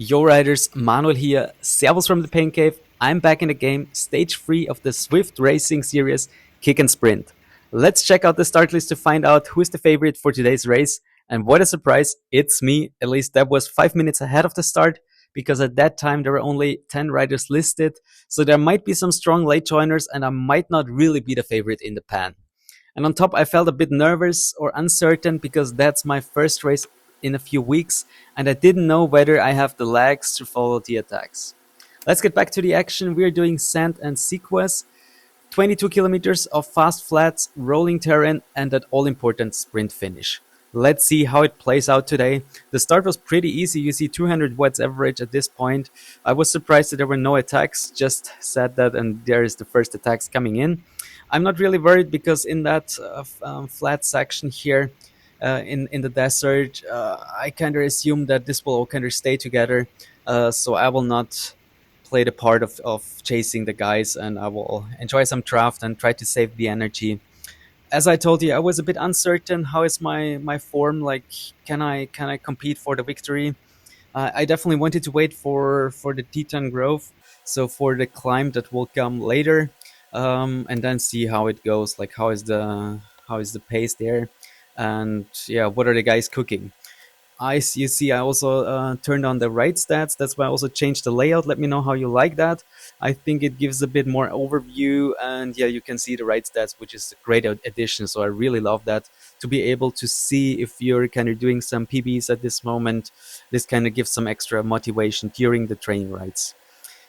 Yo riders, Manuel here, servus from the Pain Cave. I'm back in the game, stage 3 of the Zwift Racing Series, Kick and Sprint. Let's check out the start list to find out who is the favorite for today's race. And what a surprise, it's me. At least that was 5 minutes ahead of the start, because at that time there were only 10 riders listed. So there might be some strong late joiners and I might not really be the favorite in the pan. And on top, I felt a bit nervous or uncertain because that's my first race in a few weeks, and I didn't know whether I have the legs to follow the attacks. Let's get back to the action. We're doing Sand and Sequoias, 22 kilometers of fast flats, rolling terrain, and that all-important sprint finish. Let's see how it plays out today. The start was pretty easy. You see 200 watts average at this point. I was surprised that there were no attacks. Just said that, and there is the first attacks coming in. I'm not really worried because in that flat section here, in the desert, I kind of assume that this will all kind of stay together. So I will not play the part of chasing the guys, and I will enjoy some draft and try to save the energy. As I told you, I was a bit uncertain. How is my form? Like, can I compete for the victory? I definitely wanted to wait for the Teton Grove, so for the climb that will come later, and then see how it goes. Like, how is the pace there, and yeah, what are the guys cooking? You see, I also turned on the right stats. That's why I also changed the layout. Let me know how you like that. I think it gives a bit more overview, and yeah, you can see the right stats, which is a great addition. So I really love that, to be able to see if you're kind of doing some PBs at this moment. This kind of gives some extra motivation during the training rides.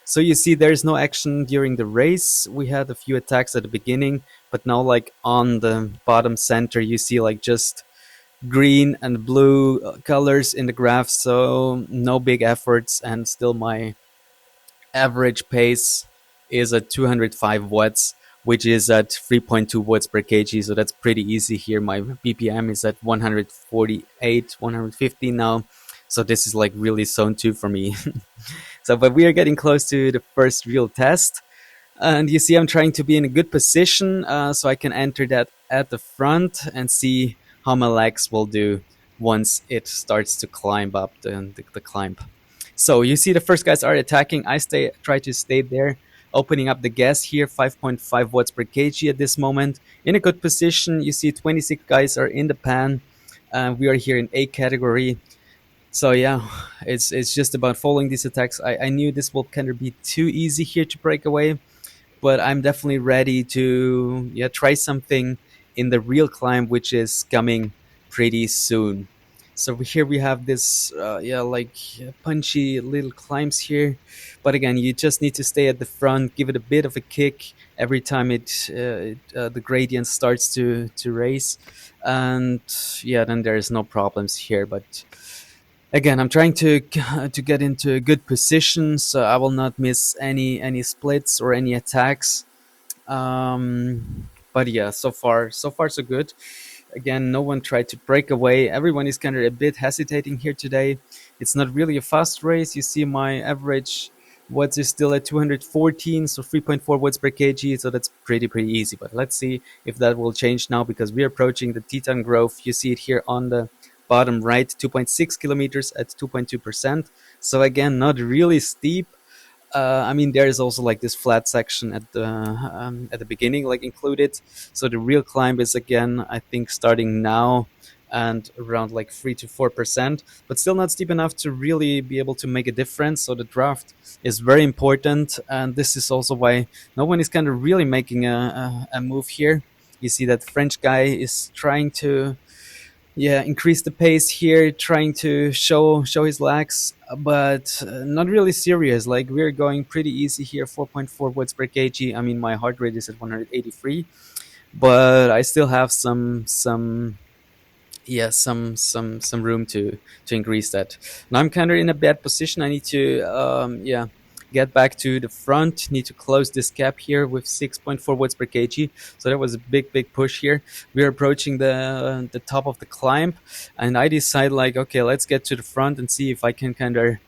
So you see, there's no action during the race. We had a few attacks at the beginning, but now, like, on the bottom center, you see like just green and blue colors in the graph. So no big efforts, and still my average pace is at 205 watts, which is at 3.2 watts per kg. So that's pretty easy here. My BPM is at 148, 150 now. So this is like really zone 2 for me. So, but we are getting close to the first real test. And you see, I'm trying to be in a good position, so I can enter that at the front and see how my legs will do once it starts to climb up the climb. So you see the first guys are attacking. Try to stay there, opening up the gas here, 5.5 watts per kg at this moment. In a good position. You see 26 guys are in the pan. We are here in A category. So yeah, it's just about following these attacks. I knew this will kind of be too easy here to break away, but I'm definitely ready to try something in the real climb, which is coming pretty soon. So here we have this punchy little climbs here, but again, you just need to stay at the front, give it a bit of a kick every time the gradient starts to race, and yeah, then there's no problems here. But again, I'm trying to get into a good position, so I will not miss any splits or any attacks. But yeah, so far so good. Again, no one tried to break away. Everyone is kind of a bit hesitating here today. It's not really a fast race. You see my average watts is still at 214, so 3.4 watts per kg. So that's pretty easy. But let's see if that will change now, because we're approaching the Teton Grove. You see it here on the bottom right, 2.6 kilometers at 2.2%. So again, not really steep. I mean, there is also like this flat section at the beginning, like, included. So the real climb is, again, I think, starting now and around like 3 to 4%, but still not steep enough to really be able to make a difference. So the draft is very important, and this is also why no one is kind of really making a move here. You see that French guy is trying to increase the pace here, trying to show his legs, but not really serious. Like, we're going pretty easy here, 4.4 watts per kg. I mean, my heart rate is at 183, but I still have some room to increase that. Now I'm kind of in a bad position. I need to get back to the front, need to close this gap here with 6.4 watts per kg. So that was a big push here. We're approaching the top of the climb, and I decide, like, okay, let's get to the front and see if I can kind of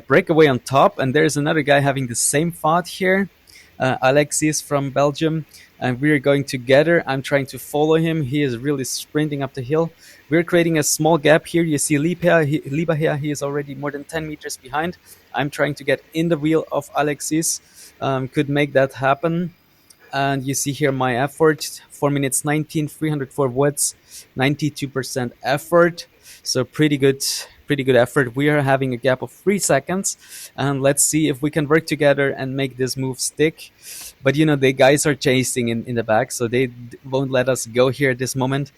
break away on top. And there's another guy having the same thought here. Alexis from Belgium, and we're going together. I'm trying to follow him. He is really sprinting up the hill. We're creating a small gap here. You see Liba here. He is already more than 10 meters behind. I'm trying to get in the wheel of Alexis. Could make that happen. And you see here my effort, 4 minutes 19, 304 watts, 92% effort. So pretty good effort. We are having a gap of 3 seconds, and let's see if we can work together and make this move stick. But the guys are chasing in the back, so they won't let us go here at this moment.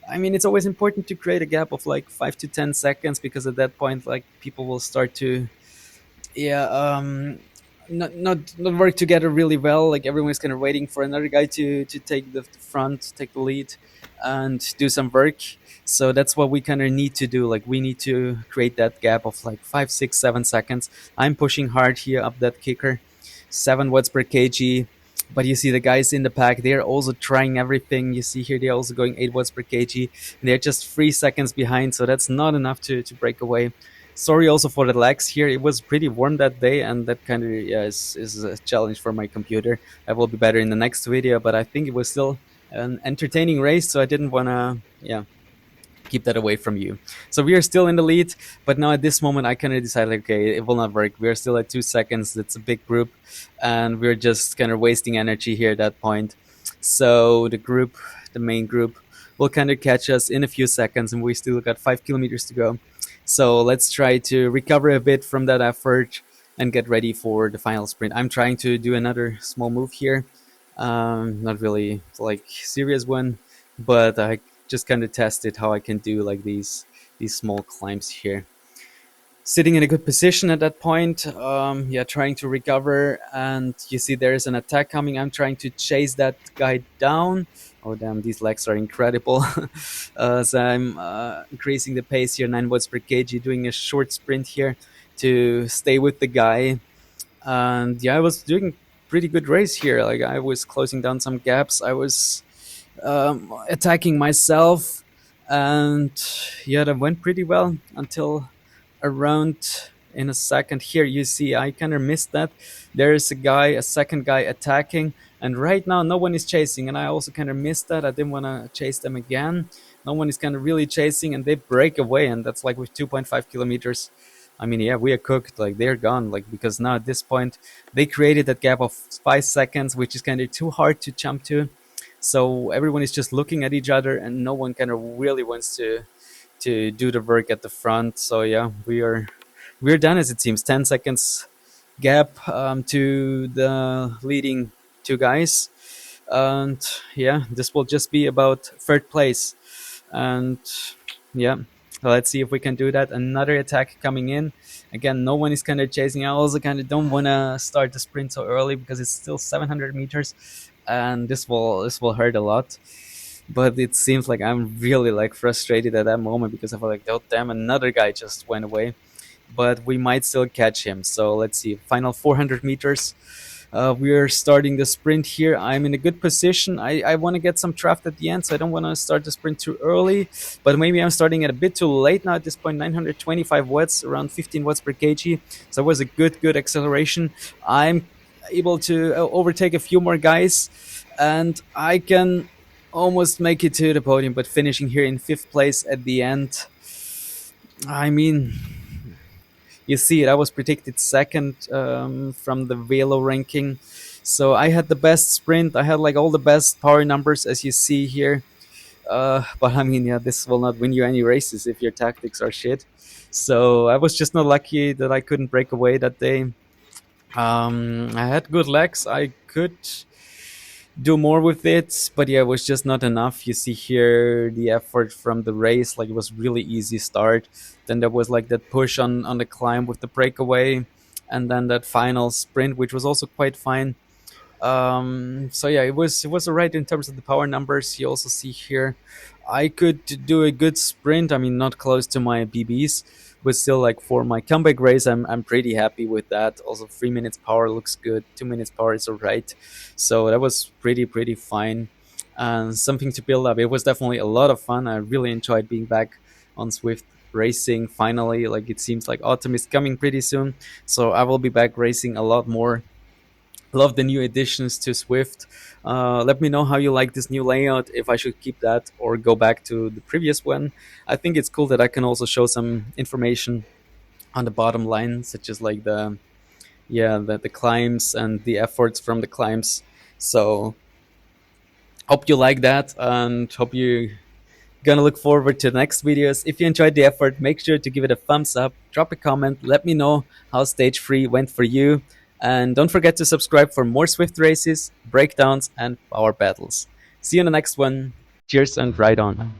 I mean, it's always important to create a gap of like 5 to 10 seconds, because at that point, like, people will start to, yeah, not work together really well. Like, everyone's kind of waiting for another guy to take the front, take the lead, and do some work. So that's what we kind of need to do. Like, we need to create that gap of like 5, 6, 7 seconds. I'm pushing hard here up that KICKR, 7 watts per kg. But you see the guys in the pack, they're also trying everything. You see here they're also going 8 watts per kg. And they're just 3 seconds behind, so that's not enough to break away. Sorry also for the lags here. It was pretty warm that day, and that kind of, yeah, is a challenge for my computer. I will be better in the next video, but I think it was still an entertaining race, so I didn't want to, yeah, keep that away from you. So we are still in the lead, but now at this moment I kind of decided, okay, it will not work. We are still at 2 seconds. It's a big group, and we're just kind of wasting energy here at that point. So the main group, will kind of catch us in a few seconds, and we still got 5 kilometers to go. So let's try to recover a bit from that effort and get ready for the final sprint. I'm trying to do another small move here. Not really like serious one, but I just kind of tested how I can do like these small climbs here. Sitting in a good position at that point, yeah, trying to recover, and you see there's an attack coming. I'm trying to chase that guy down. Oh damn, these legs are incredible. So I'm increasing the pace here, 9 watts per kg, doing a short sprint here to stay with the guy. And yeah, I was doing pretty good race here. Like, I was closing down some gaps. I was attacking myself, and yeah, that went pretty well until around, in a second here, you see I kind of missed that. There is a second guy attacking, and right now no one is chasing, and I also kind of missed that. I didn't want to chase them again. No one is kind of really chasing, and they break away, and that's like with 2.5 kilometers. I mean, yeah, we are cooked. Like, they're gone. Like, because now at this point they created that gap of 5 seconds, which is kind of too hard to jump to. So everyone is just looking at each other, and no one kind of really wants to do the work at the front. So yeah, we're done, as it seems. 10 seconds gap to the leading two guys, and yeah, this will just be about third place. And yeah, let's see if we can do that. Another attack coming in. Again, no one is kind of chasing. I also kind of don't want to start the sprint so early, because it's still 700 meters, and this will hurt a lot. But it seems like I'm really like frustrated at that moment, because I feel like, oh damn, another guy just went away. But we might still catch him. So let's see. Final 400 meters. We are starting the sprint here. I'm in a good position. I want to get some draft at the end, so I don't want to start the sprint too early. But maybe I'm starting it a bit too late now at this point. 925 watts, around 15 watts per kg. So it was a good acceleration. I'm able to overtake a few more guys, and I can almost make it to the podium, but finishing here in fifth place at the end. I mean, you see it. I was predicted second from the Velo ranking, so I had the best sprint. I had like all the best power numbers, as you see here. But I mean, yeah, this will not win you any races if your tactics are shit. So I was just not lucky that I couldn't break away that day. I had good legs. I could do more with it, but yeah, it was just not enough. You see here the effort from the race. Like, it was really easy start. Then there was like that push on the climb with the breakaway, and then that final sprint, which was also quite fine. So yeah, it was alright in terms of the power numbers. You also see here I could do a good sprint. I mean, not close to my BBs, but still, like, for my comeback race, I'm pretty happy with that. Also, 3 minutes power looks good. 2 minutes power is alright. So that was pretty fine, and something to build up. It was definitely a lot of fun. I really enjoyed being back on Zwift Racing finally. Like, it seems like autumn is coming pretty soon, so I will be back racing a lot more. Love the new additions to Zwift. Let me know how you like this new layout, if I should keep that or go back to the previous one. I think it's cool that I can also show some information on the bottom line, such as like the climbs and the efforts from the climbs. So hope you like that, and hope you gonna look forward to the next videos. If you enjoyed the effort, make sure to give it a thumbs up, drop a comment, let me know how stage 3 went for you, and don't forget to subscribe for more Swift races, breakdowns, and power battles. See you in the next one. Cheers and ride on.